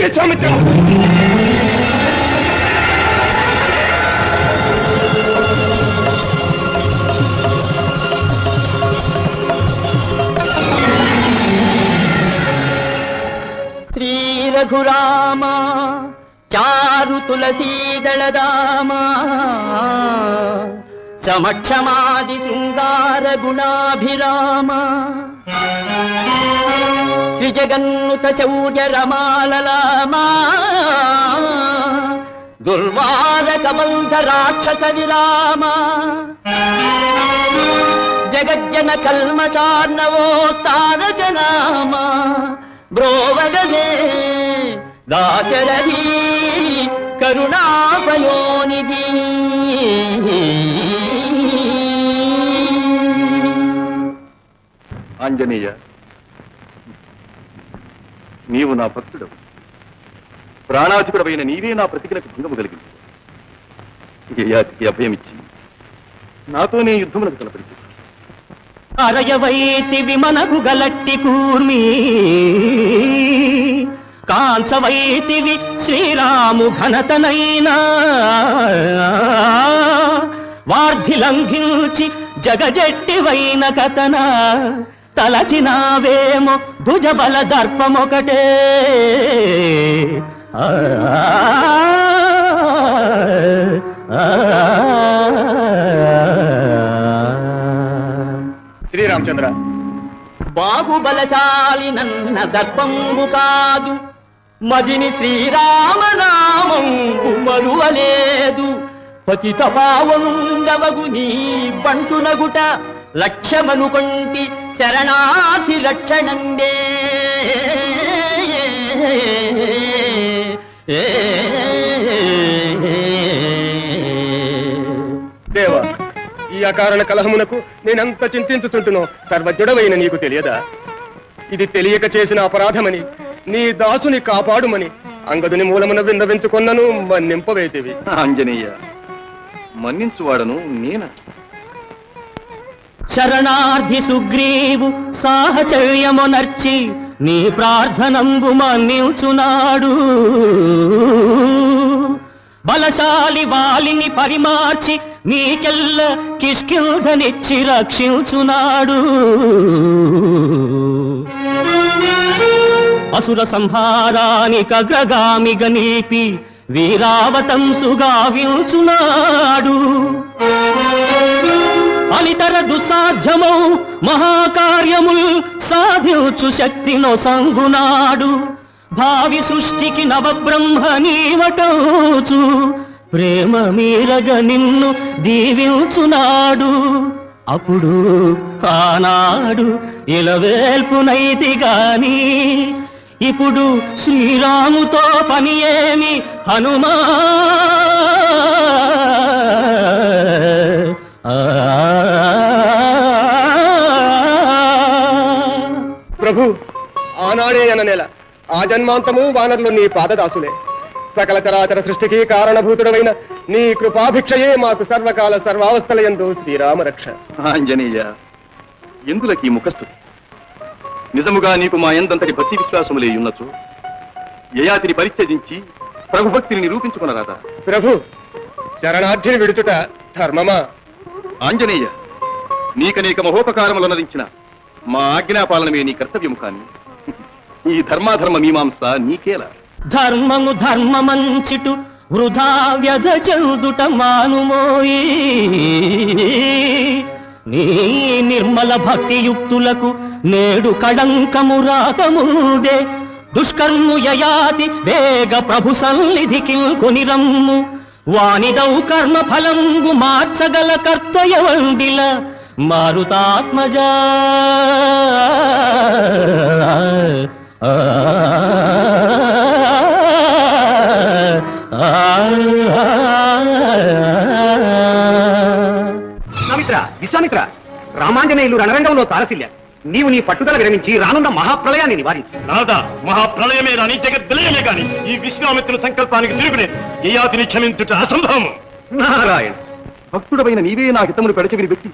విశ్వామిత్ర శ్రీ రఘురామ చారు తులసీదళదామ సమక్షమాది శృంగార గుణాభిరామ శ్రీజగన్నుత శౌర్య రమాలలామా దుర్వార కబంధ రాక్షస విరామ జగజ్జన కల్మషార్ణవో తారక నామ బ్రోవగదే దాశరథి కరుణాపయోనిధి. ఆంజనేయ, నీవు నా భక్తుడవు. ప్రాణాధికుడవైన నీవే నా ప్రతిజ్ఞకు భంగము కలిగింది. యయాతికి అభయమిచ్చి నాతోనే యుద్ధములకు తలపడి అరయవైతివి మనకు గలట్టి కూర్మి కాంచవైతివి శ్రీరాము ఘనతనైనా వార్ధిలంఘించి జగజెట్టివైన కథన తలచినావేమో భుజబల దర్పమొకటే. శ్రీరామచంద్ర, బాహుబలశాలి నన్న దర్పంబు కాదు, మదిని శ్రీరామనామంబు మరువలేదు. పతిత పావంగవగు నీ బంటునగుట లక్ష్యమనుకొంటి శరణార్థి లక్షణందే. దేవా, ఈ అకారణ కలహమునకు నేనెంత చింతించుతుంటునో సర్వజ్ఞుడవైన నీకు తెలియదా? ఇది తెలియక చేసిన అపరాధమని, నీ దాసుని కాపాడుమని అంగదుని మూలమున విన్నవించుకొన్నను మన్నింపవేతివి. ఆంజనేయ, మన్నించువాడను నేనా? శరణార్థి సుగ్రీవు సాహచర్యమునర్చి నీ ప్రార్థనంబు మన్నించునాడు. బలశాలి వాలిని పరిమార్చి నీకెల్ల కిష్కింధనిచ్చి రక్షించునాడు. అసుర సంహారానికి అగ్రగామిగా నీపి వీరావతంసుగా వించునాడు. అనితర దుస్సాధ్యమౌ మహాకార్యముల్ సాధించు శక్తినో సంగునాడు. భావి సృష్టికి నవబ్రహ్మ నీవటోచు ప్రేమ మీరగ నిన్ను దీవించునాడు. అప్పుడు ఆనాడు ఇలవేల్పునైతి గాని ఇప్పుడు శ్రీరాముతో పని ఏమి హనుమా. ప్రభు, ఆనాడే అననేల ఆ జన్మాంతము వానరులు నీ పాదదాసులే. సకల చరాచర సృష్టికి కారణభూతుడవైన నీ కృపాభిక్షయే మాకు సర్వకాల సర్వావస్థలయందు శ్రీరామ రక్ష. ఆంజనేయ, ఎందులకి ముఖస్థుతి? నిజముగా నీకు మా ఎందంతటి భక్తి విశ్వాసములే ఉన్నచో యయాతిని పరిత్యజించి ప్రభుభక్తిని నిరూపించుకునరాదా? ప్రభు, శరణార్థిని విడుచుట ధర్మమా? ఆంజనేయ, నీకనేక మహోపకారములనరించిన మా ఆజ్ఞాపాలనమే నీ కర్తవ్యము కాని ఈ ధర్మాధర్మ మీమాంస నీకేలా? ధర్మము ధర్మమంచిటు వృధా వ్యధ చెందుట మానుమోయి. నీ నిర్మల భక్తియుక్తులకు నేడు కళంకము రాకముందే దుష్కర్ము యయాతి వేగ ప్రభు సన్నిధికి కొనిరమ్ము. వానిదౌ కర్మ ఫలంబు మార్చగల కర్తయ వండిల మారుతాత్మజా. విశ్వామిత్ర, రామాంజనేయులు రణరంగంలో తారసిల్లారు. నీవు నీ పట్టుదల విరమించి రానున్న మహాప్రళయాన్ని నివారించు. నాదా, మహాప్రళయమే రాని జగద్విలయమే కాని ఈ విశ్వామిత్రుల సంకల్పానికి తిరుగునే యయాతిని క్షమించుట అసంభవము. నారాయణ, భక్తుడవైన నీవే నా హితమును పెడచెవిని పెట్టి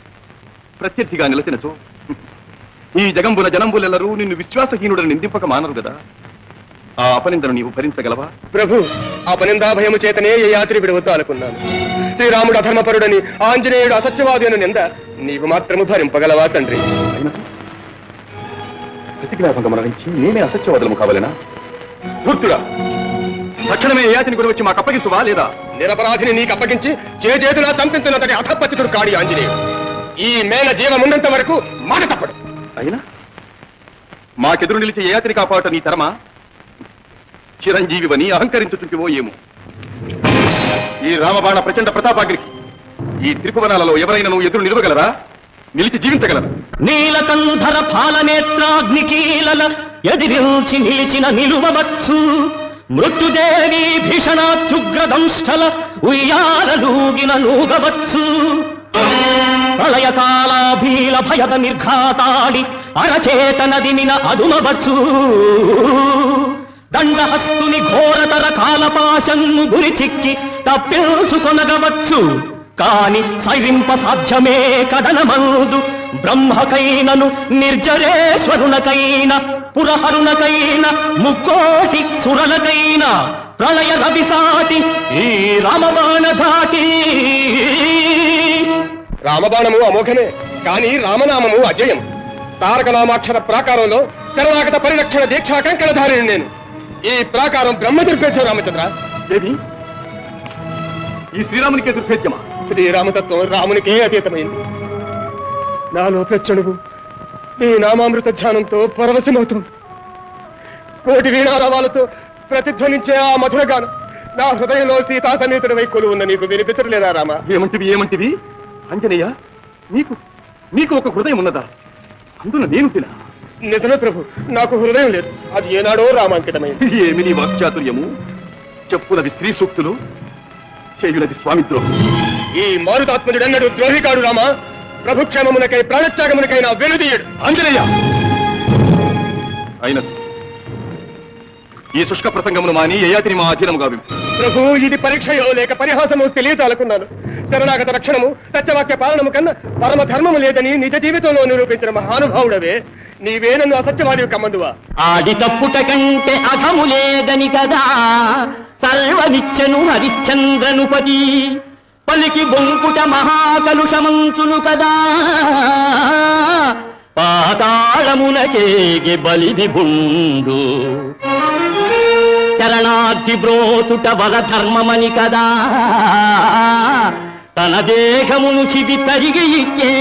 ప్రత్యర్థిగా నిలచినచో ఈ జగంబున జనంబులెల్లరూ నిన్ను విశ్వాసహీనుడని నిందింపక మానరు గదా. ఆ అపనిందను నీవు భరించగలవా? ప్రభు, అపనిందాభయము చేతనే యయాతిని విడవద్దాలనుకున్నాను. శ్రీరాముడు అధర్మపరుడని, ఆంజనేయుడు అసత్యవాది అని నింద నీవు మాత్రము భరింపగలవా తండ్రి? ప్రతిజ్ఞాపంగా మరణించి నేనే అసత్యవాదులము కావాలనా? పూర్తిగా తక్షణమే యయాతిని గురి వచ్చి మాకు అప్పగిస్తువా లేదా? నిరపరాధిని నీకు అప్పగించి చేతులా చంపించినంతటి అధపతితుడు కాడి ఆంజనేయుడు. ఈ మేన జీవమున్నంత వరకు మాట తప్పడు. అయినా మాకెదురు నిలిచి యయాతిని కాపాడట నీ తరమా? చిరంజీవివని అహంకరించుతుంటివో ఏమో. ఈ రామబాణ ప్రచండ ప్రతాపాగ్రికి ఈ త్రిపువనాలలో ఎవరైనా ఎదురు నిలవగలరా? నిలిచి జీవించగలరా? నీలకంధర పాలనేత్రాగ్నికీలల ఎదిరించి నిలిచిన నిలువవచ్చు. మృత్యుదేవి భీషణాత్యుగ్రదంష్టల ఉయ్యాలూగిన నూగవచ్చు. ప్రళయకాలాభీల భయద నిర్ఘాతాడి అరచేతన దిమిన అదుమవచ్చు. దండహస్తుని ఘోరతర కాలపాశన్ను గురి చిక్కి తప్పించుకొనగవచ్చు. కాని సైరింప సాధ్యమే కదనమందు బ్రహ్మకైనను నిర్జరేశ్వరునకైన పురహరునకైన ముక్కోటి సురలకైన ప్రళయ రవిసాటి ఈ రామబాణ ధాటి. రామబాణము అమోఘమే, కాని రామనామము అజయం. తారకనామాక్షర ప్రాకారంలో శరణాగత పరిరక్షణ దీక్షా కంకణధారిని నేను. ఈ ప్రాకారం బ్రహ్మ దుర్భేద్యం రామచంద్ర. ఏది ఈ శ్రీరామునికే దుర్భేద్యమా? శ్రీరామతత్వం రామునికే అతీతమైంది. నాలో ప్రచణువు నీ నామామృత ధ్యానంతో పరవశమవుతుంది. కోటి వీణారావాలతో ప్రతిధ్వనించే ఆ మధురగానం నా హృదయంలో సీతా సమేతుడి వైకులు ఉన్న నీకు వినిపించలేదా రామ? ఏమంటివి? అంజనేయ, నీకు ఒక హృదయం ఉన్నదా? అందున నేను తినా? నిజమే ప్రభు, నాకు హృదయం లేదు. అది ఏనాడో రామాంకితమైంది. ఏమి నీ వాక్చాతుర్యము? చెప్పునది స్త్రీ సూక్తులు, చేయునది స్వామిద్రోహం. ఈ మారుతాత్మజుడన్నడు ద్రోహికాడు రామ. ప్రభుక్షేమమునకై ప్రాణత్యాగమునకైనా వెలుదీయుడు. ఆంజనేయ, అయినది ఈ శుష్క ప్రసంగమును మాని యయాతిని మా అధీనము గావి. ప్రభు, ఇది పరీక్షయో లేక పరిహాసమో తెలియతాలకున్నాను. శరణాగత రక్షణము సత్యవాక్య పాలనము కన్నా పరమ ధర్మము లేదని నిజ జీవితంలో నిరూపించిన మహానుభావుడవే. నీవే నన్ను అసత్యవాదివి కమ్మందువా? ఆడి తప్పుట కంటే అధము లేదని కదా సర్వమిచ్చను హరిశ్చంద్రనుపతి. పలికి బొంకుట మహాకలుషమంచును కదా పాతాళమునకేగి బలిది బుండు. శరణార్థి బ్రోచుట వరధర్మమని కదా తన దేహమును శివి తరిగి ఇచ్చే.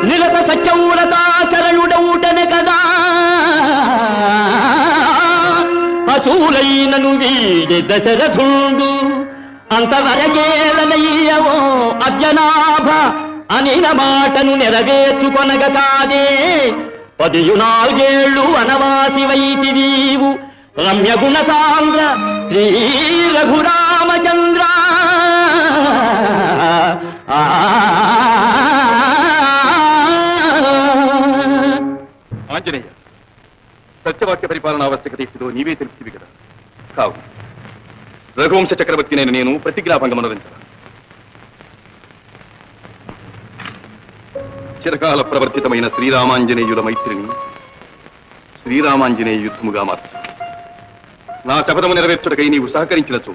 నిరత సత్యవ్రతాచరణుడౌటనే కదా పశువులైనను వీడి దశరథుండు. అంతవరకేలనయ్యవో అద్యనాభ అనిన మాటను నెరవేర్చుకొనగ కాదే 14 వనవాసి వైతి నీవు రమ్య గుణ సాంద్ర శ్రీ రఘురామచంద్ర. ఆంజనేయ, సత్యవాక్య పరిపాలన ఆవశ్యకత ఇప్పుడో నీవే తెలుపుతివి కదా. కావు రఘువంశ చక్రవర్తి నేను ప్రతిజ్ఞాభంగం అనుభవించాలి. చిరకాల ప్రవర్తితమైన శ్రీరామాంజనేయుల మైత్రిని శ్రీరామాంజనేయ యుద్ధముగా మార్చాలి. నా శపథము నెరవేర్చుటకై నీవు సహకరించినచో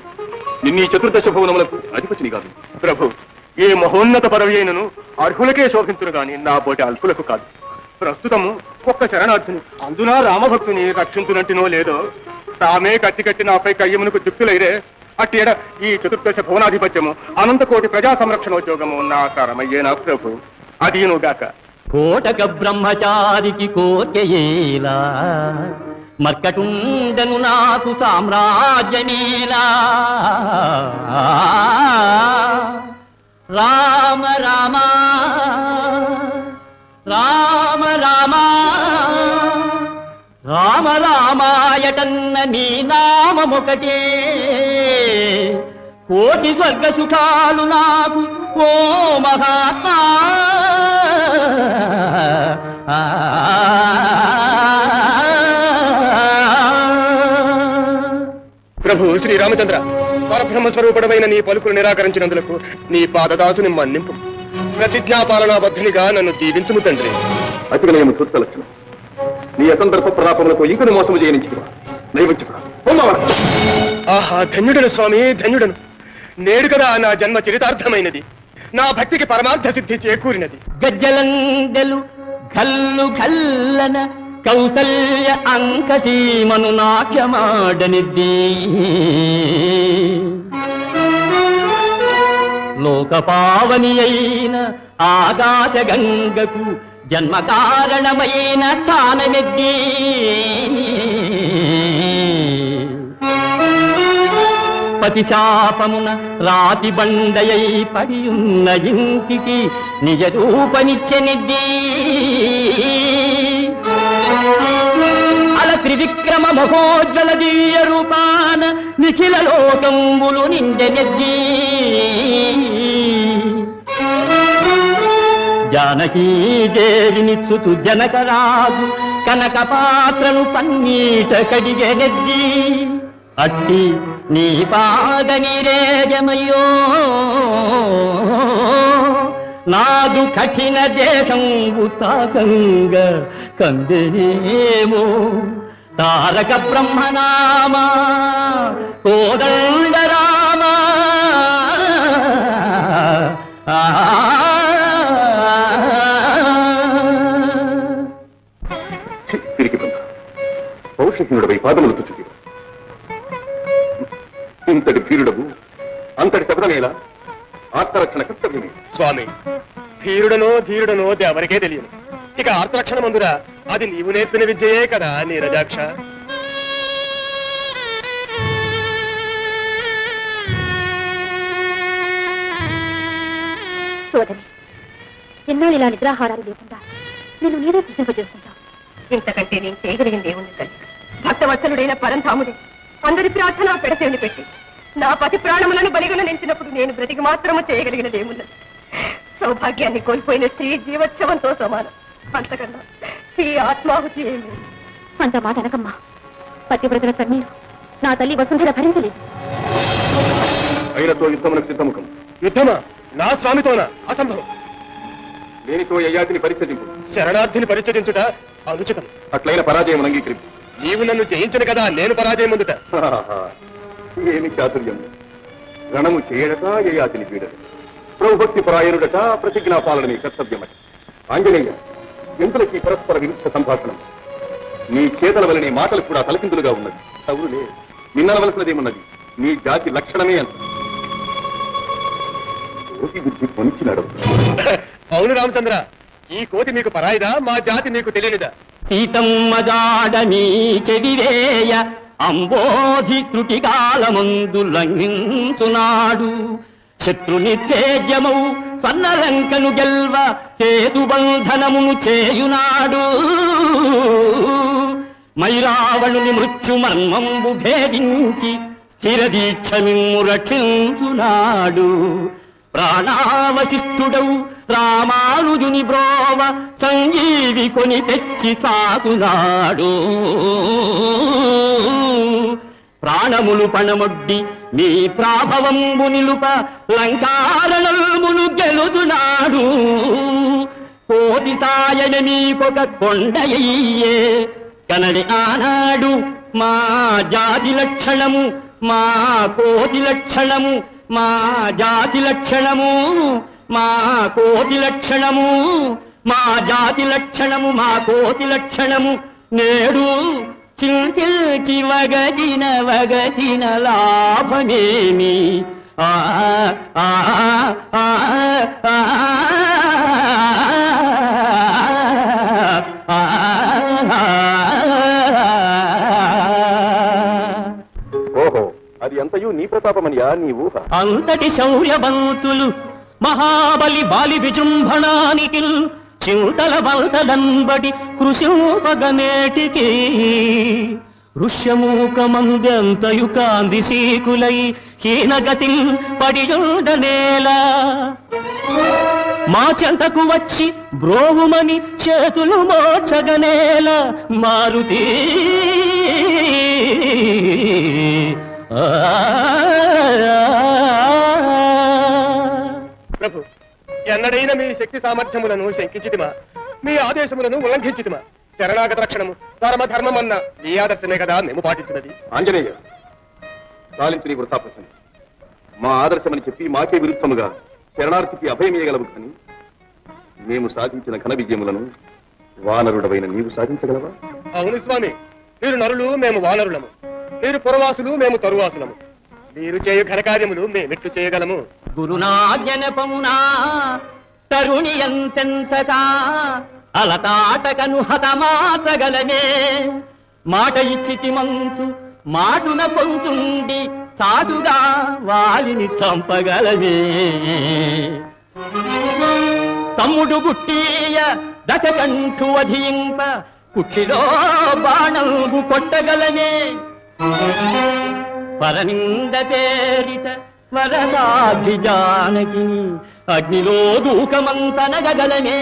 నిన్నీ చతుర్దశ భువనములకు అధిపతిని కాదు. ప్రభు, ఏ మహోన్నత పదవి అయినను అర్హులకే శోభించును గాని నా పోటీ అల్పులకు కాదు. ప్రస్తుతము ఒక్క శరణార్థిని, అందునా రామభక్తుని రక్షించునంటినో లేదో తామే కట్టి నాపై కయ్యమునకు దిక్కులైరే. అట్టి ఎడ ఈ చతుర్దశ భువనాధిపత్యము అనంతకోటి ప్రజా సంరక్షణోద్యోగము నా తరమయ్యేనా ప్రభు? అదీనుగాక. కోటక బ్రహ్మచారికి కోర్కెయేలా మర్కటుండను నాకు సామ్రాజ్యమేలా. రామ రామ రామ రామ రామ రామాయటన్న నీ నామమొకటే కోటి స్వర్గ సుఖాలు నాకు ఓ మహాత్మా. ప్రభు శ్రీరామచంద్ర, పరబ్రహ్మ స్వరూపుడమైన నీ పలుకులు నిరాకరించినందులకు నీ పాదదాసుని మన్నింపు. ప్రతిజ్ఞాపాలనా బద్ధునిగా నన్ను దీవించుము తండ్రి. అతిగలయము సూత్ర లక్షణం. నీ అసందర్భ ప్రలాపములకు ఇంకను మోసము చేయనించుకురా నైవంచుకురా ఆహా ధన్యుడను స్వామి ధన్యుడను. నేడు కదా నా జన్మ చరితార్థమైనది, నా భక్తికి పరమార్థ సిద్ధి చేకూరినది. గజ్జలందెలు గల్లు గల్లన కౌసల్య అంకసీమను నాట్యమాడనిద్ది. లోకపావని అయిన ఆకాశ గంగకు జన్మ కారణమైన స్థానమెద్ది. పతిశాపమున రాతి బండయై పడియున్న ఇంటికి నిజ రూపనిచ్చనిద్ది. అల త్రివిక్రమ మహోజ్వల దివ్య రూపాన నిఖిల లోకంబులు నిండెనెద్ది. జానకీదేవినిచ్చుతు జనకరాజు కనక పాత్రను పన్నీట కడిగెనెద్ది. అట్టి నీ పాదనిరేజమయ్యో నాదు కఠిన దేశంబు తాకంగ కందేమో. తారక బ్రహ్మనామా కోదండ రామా తిరిగి పౌరుషహీనుడపై పాదములు తుచ్చుకి ఇంతటి ధీరుడవు అంతటి శబ్దమేలా ఆత్మరక్షణ కర్తవ్యమే. స్వామి ధీరుడనో ధీరుడనో ఎవరికే తెలియను. ఇక ఆర్తరక్షణ మందురా అది నీవు నేర్పిన విద్యయే కదా నీరజాక్ష. సోదరి, ఎన్నో ఇలా నిద్రాహారాలు లేకుండా నేను నేనే ప్రశ్నింపజేస్తుంటా. ఇంతకంటే నేను చేయగలిగింది ఏముంది తల్లి? భక్తవత్సలుడైన పరంధాముడే అందరి ప్రార్థన పెడసేని పెట్టి నా పతి ప్రాణములను బలిగొన నిలిచినప్పుడు నేను బ్రతికి మాత్రము చేయగలిగినది ఏమున్నది? సౌభాగ్యాన్ని కోల్పోయిన స్త్రీ జీవోత్సవంతో సమానం. అంతకన్నా ఈ ఆత్మాహుతి ఏమి? అంత మాట అనకమ్మా. పతివ్రతల కన్నీరు నా తల్లి వసుంధర భరించలేదు. అయినతో యుద్ధమునకు సిద్ధముఖం. యుద్ధమా? నా స్వామితోనా? అసంభవం. దేనితో యయాతిని పరిచయింపు. శరణార్థిని పరిచయించుట అనుచితం. అట్లైన పరాజయం అంగీకరింపు. నీవు నన్ను జయించను కదా నేను పరాజయం పొందుట. ఏమి చాతుర్యం! రణము చేయడట యయాతిని పీడట, ప్రభుభక్తి పరాయణుడట ప్రతిజ్ఞా పాలనని కర్తవ్యమట. ఆంజనేయ, ఎందులకి పరస్పర విరుద్ధ సంభాషణం? నీ చేతల వలనే మాటలు కూడా తలకిందులుగా ఉన్నది. అవునులే, నిన్నవలసినదేమున్నది? నీ జాతి లక్షణమే అంత. కోటి బుద్ధి పొంచినాడు. అవును రామచంద్ర, ఈ కోతి మీకు పరాయిదా? మా జాతి నీకు తెలియనిదా? సీతమ్మ జాడని చెడివేయ అంబోధి త్రుటి కాలమందు లంఘించునాడు. శత్రుని తేజమౌ సన్నలంకను గెల్వ సేతు బంధనమును చేయునాడు. మైరావణుని మృత్యు మర్మంబు భేదించి స్థిర దీక్ష మిమ్ము రక్షించునాడు. ప్రాణావశిష్ఠుడవు రామానుజుని బ్రోవ సంజీవి కొని తెచ్చి సాగునాడు. ప్రాణములు పణమొడ్డి మీ ప్రాభవంబు నిలుప లంకారణమును గెలుచునాడు. కోటి సాయన మీకొక కొండయ్యే కనడి ఆనాడు. మా జాతి లక్షణము మా కోటి లక్షణము, మా జాతి లక్షణము మా కోటి లక్షణము, మా జాతి లక్షణము మా కోటి లక్షణము. నేడు చింతిల్చి వగచిన లాభమేమి? ఆ ఆ ఆ ఓహో, అది ఎంతయు నీ ప్రతాపమనియా నీ ఊహ? అంతటి శౌర్యవంతులు మహాబలి బాలి విజృంభణానికి చింతల బల్తలంబడి కృషిపగనేటికి ఋష్యమూకమందెంతయు కాంది సీకులై హీనగతి పడియుండనేలా. మా చెంతకు వచ్చి బ్రోవుమని చేతులు మోక్షగనేల మారుతి. ప్రభు, ఎన్నడైనా మీ శక్తి సామర్థ్యములను శంకించితిమా? మీ ఆదేశములను ఉల్లంఘించితిమా? శరణాగత రక్షణము పరమ ధర్మమన్న ఈ ఆదర్శమే కదా మేము పాటించినది. ఆంజనేయ, సాలించు నీ వృథా ప్రశ్న. మా ఆదర్శమని చెప్పి మాకే విరుద్ధముగా శరణార్థికి అభయమీయగలవు కానీ మేము సాధించిన ఘన విజయములను వానరుడవైన నీవు సాధించగలవా? అవును స్వామి, మీరు నరులు, మేము వానరులము. మీరు పురవాసులు, మేము తరువాసులము. మీరు చేయు ఘనకార్యములు మేమెట్లు చేయగలము? గురునాజ్ఞనపమునా తరుణి ఎంతెంతగా అలతాటకను హతమాచగలనే మాట ఇచ్చితి మంచు మాటున కొంచుండి చాటుగా వాలిని చంపగలవే తమ్ముడు గుట్టీయ దశకంఠు అధింప కుక్షిలో బాణంబు కొట్టగలనే పరనింద పేరిట వరసాధి జానకిని అగ్నిలో దూకమంతనగలనే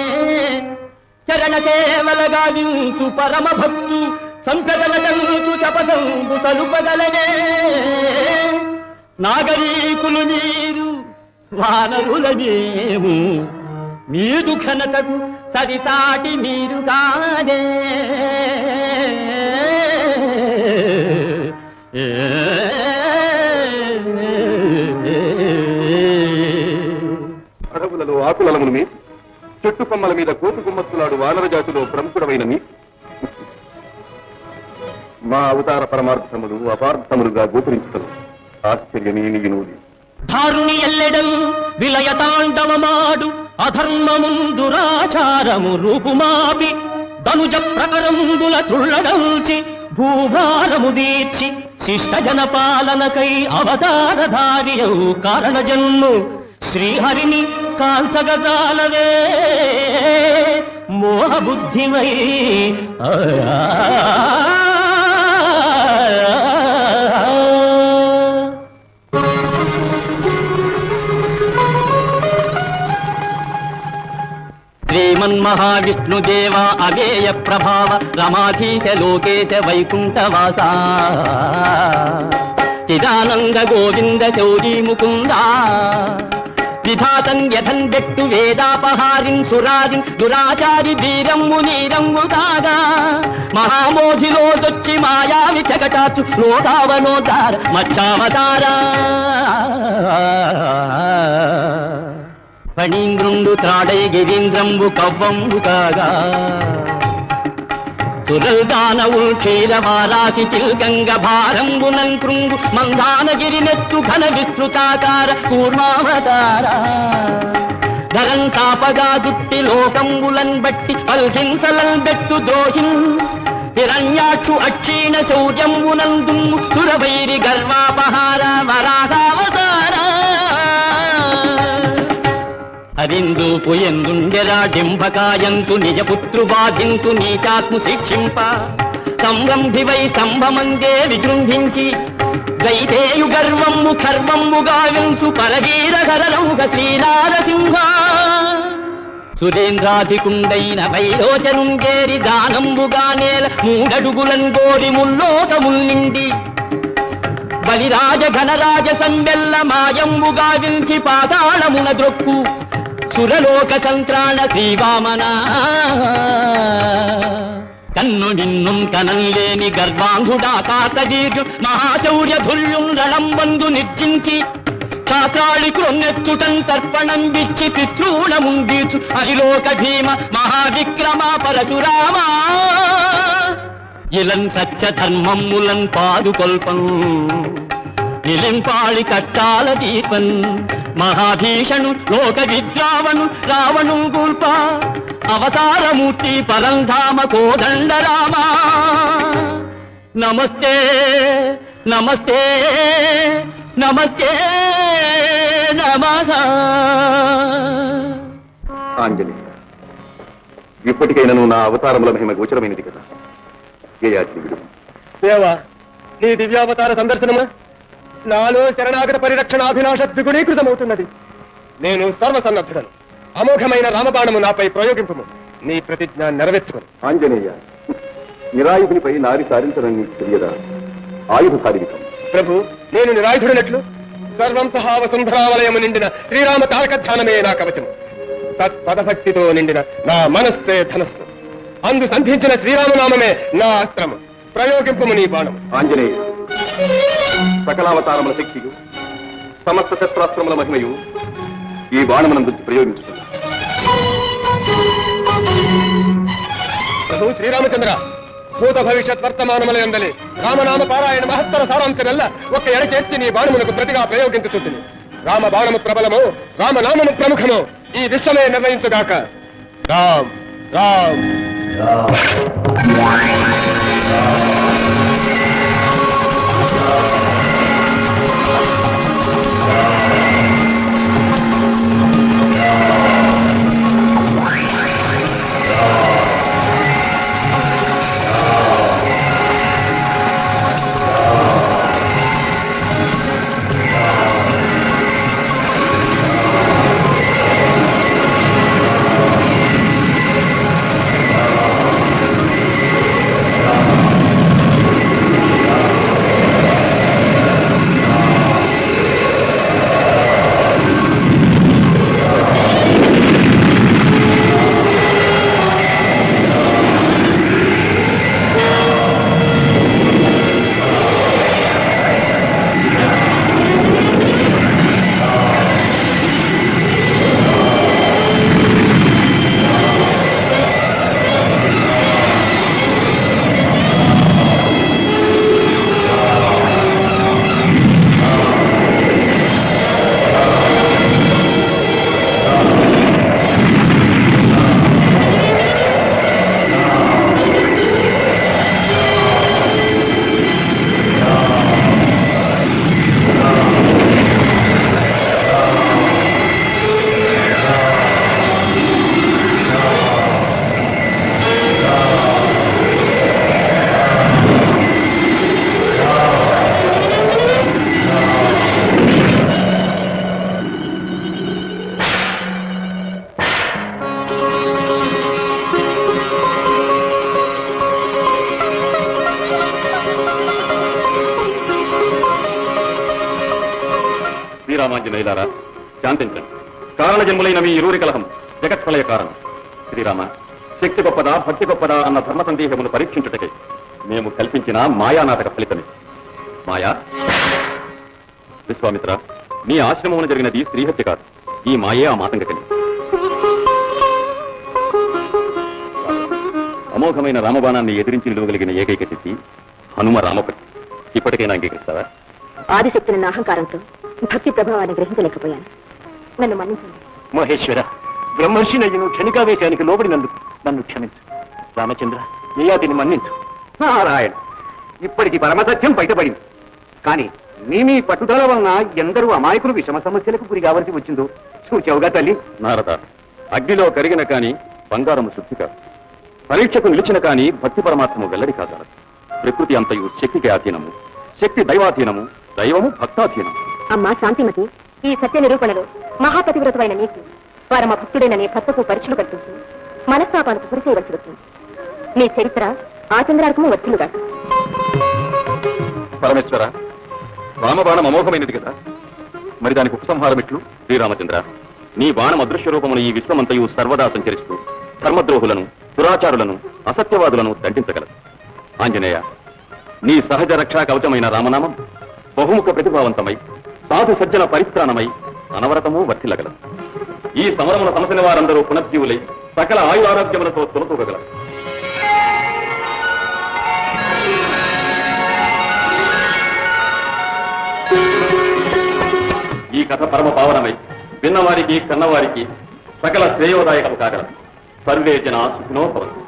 చరణ సేవల గావించు పరమ భక్తు సంకరలగంచు చపదంబు సలుపగలనే నాగరీకులు మీరు వానరులనేము మీదు ఘనతకు సరిసాటి మీరు కాదే అడవులలో ఆకులమును మీ చెట్టు కొమ్మల మీద కోటు గుమ్మత్తులాడు వానర జాతిలో ప్రముఖుడమైన మీ మా అవతార పరమార్థములు అపార్థములుగా గోచరించడం ఆశ్చర్యమే నీయునూది. ధారుని ఎల్లెడల్ విలయ తాండవమాడు అధర్మము దురాచారము రూపుమాపి ధనుజ ప్రకరంబుల తుళ్ళడల్చి భూభారము దీర్చి శిష్ట జనపాలనకై అవతారధారియవు కారణ జన్ము శ్రీహరిని కాల్చగజాలవే మోహబుద్ధిమై శ్రీమన్మహావిష్ణుదేవ అవేయ ప్రభావ రమాధీశ లోకేశ వైకుంఠవాస చిదానంద గోవింద శౌరీ ముకుంద విధాతం యథన్ బెట్టు వేదాపహారిం సురారిం దురాచారి వీరమ్ము నీరమ్ము కాగా మహామోధిలోదొచ్చి మాయావి జగటాచు లోకావనోదార మచ్చావతారా ఫణీంద్రుండు త్రాడై గిరీంద్రంబు కవ్వంబు కాగా సురల్దానవుల్ క్షీరవారాసి చిల్గంగ భారంబునన్ కృంగు మందానగిరి నెత్తు ఘన విస్తృతాకార కూర్మావతార ధరం తాపగా దుట్టి లోకంబులన్ బట్టి పల్హింసలన్ బెట్టు ద్రోహిం హిరణ్యాక్షు అక్షీణ శౌర్యంబునన్ దుమ్ము సురవైరి గర్వాపహార వరాగావతార హరిందూపు ఎందుండెరా డింభకాయంతు నిజపుత్రు బాధింతు నీచాత్ము శిక్షింప సంరంభివై స్తంభమందే విజృంభించి దైతేయు గర్వమ్ము ఖర్వమ్ము గావించు పరవీరహరౌగ శ్రీనారసింహ సురేంద్రాధికుండైన వైలోచనుంగేరి దానంబుగా నేల మూడడుగులం గోరి ముల్లోకముల్ నిండి బలిరాజ ఘనరాజ సంబెల్ల మాయంబుగా వించి పాతాళమున ద్రొక్కు సురలోక సంత్రాణ శ్రీవామన కన్ను నిన్నుం కనంలేని గర్వాంధుడా కాతదీర్ఘ మహాశౌర్య ధుల్యుం రణంబందు నిర్జించి చాత్రాళి క్రొన్నెత్తుటం తర్పణం విచ్చి పితృణముందీచు హరిలోక భీమ మహావిక్రమ పరశురామా ఇలం సత్య ధర్మములన్ పాదుకొల్పం నిలింపాళి కట్టాల దీపన్ మహాభీషణు లోక విద్రావణు రావణు గూల్ప అవతారమూర్తి పరంధామ కోదండరామా నమస్తే నమస్తే నమస్తే నమః. ఆంజనేయ, ఇప్పటికైనా నువ్వు నా అవతారముల మహిమ గోచరమైనది కదా. యయాతి విడు. దేవా, నీ దివ్యావతార సందర్శనమా నాలో శరణాగత పరిరక్షణాభిలాష ద్విగుణీకృతమవుతున్నది. నేను సర్వసన్నద్ధుడను. అమోఘమైన రామబాణము నాపై ప్రయోగింపము. నీ ప్రతిజ్ఞ నెరవేర్చుకును. ఆంజనేయ, నిరాయుధునిపై నారి సారించడం నీకు తెలియదా? ఆయుధశారీరికం. ప్రభు, నేను నిరాయుధుడినట్లు సర్వం సహా వసుంధరావలయము నిండిన శ్రీరామ తారక ధ్యానమే నా కవచము. తత్పదభక్తితో నిండిన నా మనస్సే ధనస్సు. అందు సంధించిన శ్రీరామనామమే నా అస్త్రము. ప్రయోగింపము నీ బాణం. ఆంజనేయ, సకలావతారముల శక్తియు సమస్త శస్త్రాస్త్రముల మహిమయు ఈ బాణమునందు ప్రయోగించుకున్నా. ప్రభు శ్రీరామచంద్ర, భూత భవిష్యత్ వర్తమానముల యందలి రామనామ పారాయణ మహత్తర సారాంశమెల్ల ఒక ఎడ చేర్చి నీ బాణమునకు ప్రతిగా ప్రయోగించుతుంది. రామ బాణము ప్రబలము, రామనామము ప్రముఖము, ఈ విశ్వమే నిర్ణయించుగాక. రామ్ రామ్ శ్రీరామాంజనేయులారా, శాంతించండి. కారణ జన్ములైన మీ ఇరువురి కలహం జగత్ప్రళయ కారణం. శ్రీరామ, శక్తి గొప్పదా భక్తి గొప్పదా అన్న ధర్మ సందేహమును పరీక్షించుటకే మేము కల్పించిన మాయానాటక ఫలితమే. మాయా, విశ్వామిత్ర, మీ ఆశ్రమమున జరిగినది స్త్రీహత్య కాదు. ఈ మాయే ఆ మాతంగకని. అమోఘమైన రామబాణాన్ని ఎదిరించి నిలవగలిగిన ఏకైక శక్తి హనుమ రామపతి. ఇప్పటికైనా అంగీకరిస్తావా? ఆదిశక్తున్న అహంకారంతో భక్తి ప్రభావాన్ని గ్రహించలేకపోయాను. నన్ను మన్నించండి. మహేశ్వర, బ్రహ్మర్షినయ్యను క్షణికావేశానికి లోబడినందుకు నన్ను క్షమించు. రామచంద్ర, యయాతిని మన్నించు. నారాయణ, ఇప్పటికి పరమసత్యం బయటపడింది. కానీ మీ పట్టుదల వలన ఎందరూ అమాయకులు విషమ సమస్యలకు గురి కావలసి వచ్చిందో చూచావుగా తల్లి. నారద, అగ్నిలో కరిగిన కాని బంగారము శుద్ధి కాదు. పరీక్షకు నిలిచిన కాని భక్తి పరమాత్మము వెల్లడి కాగలదు. ప్రకృతి అంతయు శక్తికి ఆధీనము, శక్తి దైవాధీనము, దైవము భక్తాధీనము. అమ్మా శాంతిమతి, ఈ సత్య నిరూపణలో మహాపతివ్రతమైన నీకు పరమ భక్తుడైన నీ భర్తకు పరీక్షలు కల్పిస్తుంది. మనస్తాపాలకు గురి చేయవలసి వస్తుంది. నీ చరిత్ర ఆచంద్రార్కము వర్తిలుగా. పరమేశ్వర, రామబాణం అమోఘమైనది కదా, మరి దానికి ఉపసంహారం ఎట్లు? శ్రీరామచంద్ర, నీ బాణం అదృశ్య రూపమును ఈ విశ్వమంతయు సర్వదా సంచరిస్తూ ధర్మద్రోహులను, దురాచారులను, అసత్యవాదులను దండించగలదు. ఆంజనేయ, నీ సహజ రక్షా కవచమైన రామనామం బహుముఖ ప్రతిభావంతమై సాధు సజ్జన పరిత్రాణమై అనవరతము వర్తిల్లగలదు. ఈ సమరమున సమసిన వారందరూ పునర్జీవులై సకల ఆయురారోగ్యములతో తొలతూగగలరు. ఈ కథ పరమ పావనమై విన్నవారికి కన్నవారికి సకల శ్రేయోదాయకము కాగలదు. సర్వే జనా సుఖినో భవంతు.